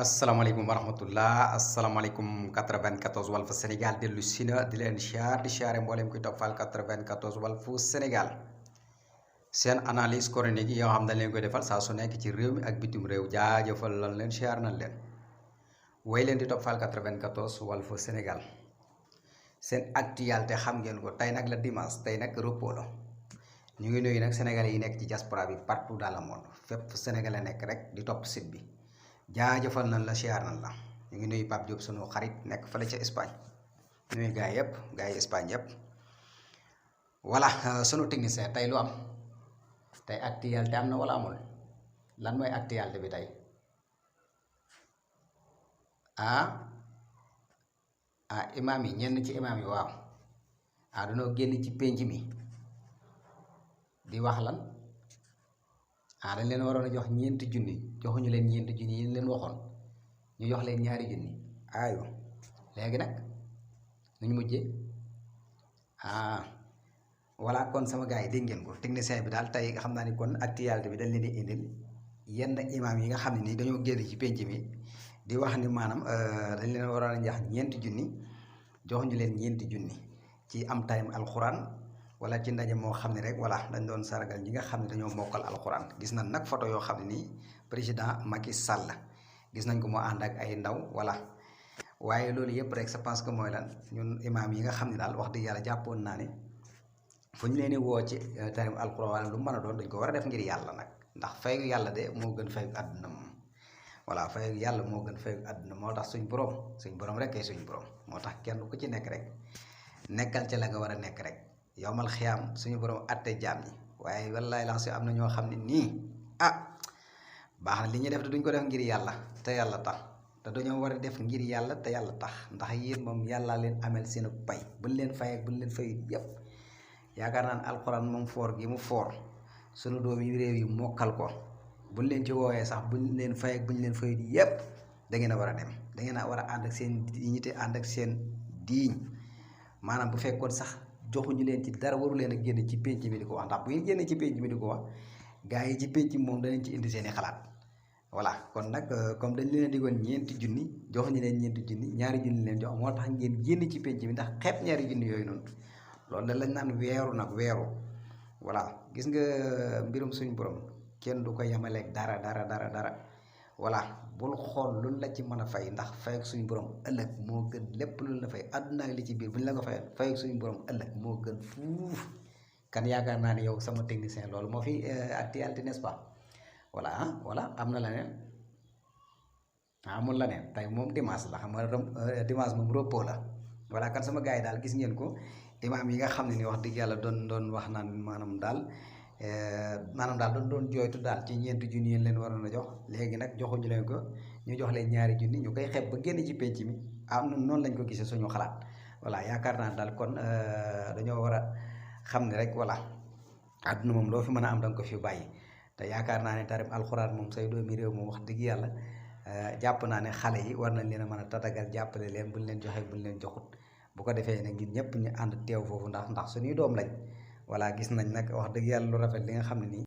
asalaamaaleykum wa rahmatullah asalaamaaleykum 94 Walf Sénégal dellu si na di leen di siyaare mboolem kuy toppal 94 Walf Sénégal seen analyse chronique yi yoo xam dañ leen koy defal saa su nekk ci réew mi ak bitim réew jaajëfal lan leen siyaar nañ leen way leen di toppal 94 Walf Sénégal seen actualité xam ngeen ko tey nag la dimanche tey nag repos la ñu ngi nuyu nag sénégalais yi nekk ci diaspora bi partout dans le monde fépp sénégalais nekk rek di topp site bi jaajëfal nañ la siyaar nañ la ñu ngi nuyu Pape Diop sunu xarit nekk fële ca Espagne nuyu gaa yëpp gaa yi Espagne yëpp voilà sunu technicien tey lu am tey actualité am na wala amul lan mooy actualité bi tey imaam yi ñenn ci imaam yi waaw dañoo génn ci pénc mi di wax lan dañ leen waroon a jox ñeenti junni joxuñu leen ñeenti junni yi leen waxoon ñu jox leen ñaari junni ayo léegi nag nuñ mujjee voilà kon sama gars yi dégg ngeen ko technicien bi daal tey xam naa ni kon actualité bi dañ leen di indil yenn imaam yi nga xam ne nii dañoo génn ci pénc mi di wax ni maanaam dañ leen waroon a jox ñeenti junni joxuñu leen ñeenti junni ci am time alxuraan wala ci ndaje moo xam ne rek voilà dañ doon sargal ñi nga xam ne dañoo mokkal alxuraan gis nañ nag photo yoo xam ne nii président Macky Sall gis nañ ko moo ànd ak ay ndaw voilà waaye loolu yëpp rek je pense que mooy lan ñun imaam yi nga xam ne daal wax dëgg yàlla jàppoon naa ne fu ñu leen di woo ci tarim alxuraan wala lu mën a doon dañ ko war a def ngir yàlla nag ndax fayu yàlla de moo gën fayu àdduna moom voilà fayu yàlla moo gën fayu àdduna moo tax suñ borom rek kay suñ borom moo tax kenn ku ci nekk rek nekkal ca la nga war a nekk rek yowmal xiyaam suñu borom atte jaam ñi waaye wallaay lancé am na ñoo xam ne nii baax na li ñuy def te duñ ko def ngir yàlla te yàlla tax te dañoo war a def ngir yàlla te yàlla tax ndax yéen moom yàlla leen amel seen pay buñ leen fay ak buñ leen fayut yëpp yaakaar naa ne alxuraan moom foor gi mu foor suñu doom yi réew yi mokkal ko buñ leen ci woowee sax buñ leen fay ak buñ leen fayut yëpp da ngeen a war a dem da ngeen a war a ànd ak seen dignité ànd ak seen diiñ maanaam bu fekkoon sax joxuñu leen ci dara waru leen a génn ci pénc mi di ko wax ndax bu ngeen génne ci pénc mi di ko wax gars yi ci pénc moom danañ ci indi seeni xalaat voilà kon nag comme dañ leen a digoon ñeenti junni joxuñu leen ñeenti junni ñaari junni leen jox moo tax ngeen génn ci pénc mi ndax xeeb ñaari junni yooyu noonu loolu da lañ naan weeru nag weeru voilà gis nga mbirum suñu borom kenn du ko yemaleeg dara voilà bul xool loolu la ci mën a fay ndax fay ak suñu borom ëllëg moo gën lépp lu la fay àdduna ak li ci biir bu ñu la ko fayal fay ak suñu borom ëllëg moo gën fuuf kan yaakaar naa ne yow sama technicien loolu moo fi actualité n'est-ce pas voilà voilà am na la neen amul la neen tey moom dimanche la xam nga dimanche moom repos la voilà kan sama gars yi daal gis ngeen ko imaam yi nga xam ne ni wax dëgg yàlla doon wax naan maanaam daal doon jooytu daal ci ñeenti junni yéen leen waroon a jox léegi nag joxuñu leen ko ñu jox leen ñaari junni ñu koy xeeb ba génn ci penc mi am na noonu lañ ko gisee suñu xalaat voilà yaakaar naa daal kon dañoo war a xam ne rek voilà àdduna moom loo fi mën a am danga ko fi bàyyi te yaakaar naa ne tarim alxuraan moom say doomi réew moom wax dëgg yàlla jàpp naa ne xale yi war nañ leen a mën a tatagal jàppale leen buñ leen joxee buñ leen joxut bu ko defee nag ñun ñëpp ñu ànd teew foofu ndax suñuy doom lañ voilà gis nañ nag wax dëgg yàlla lu rafet li nga xam ne nii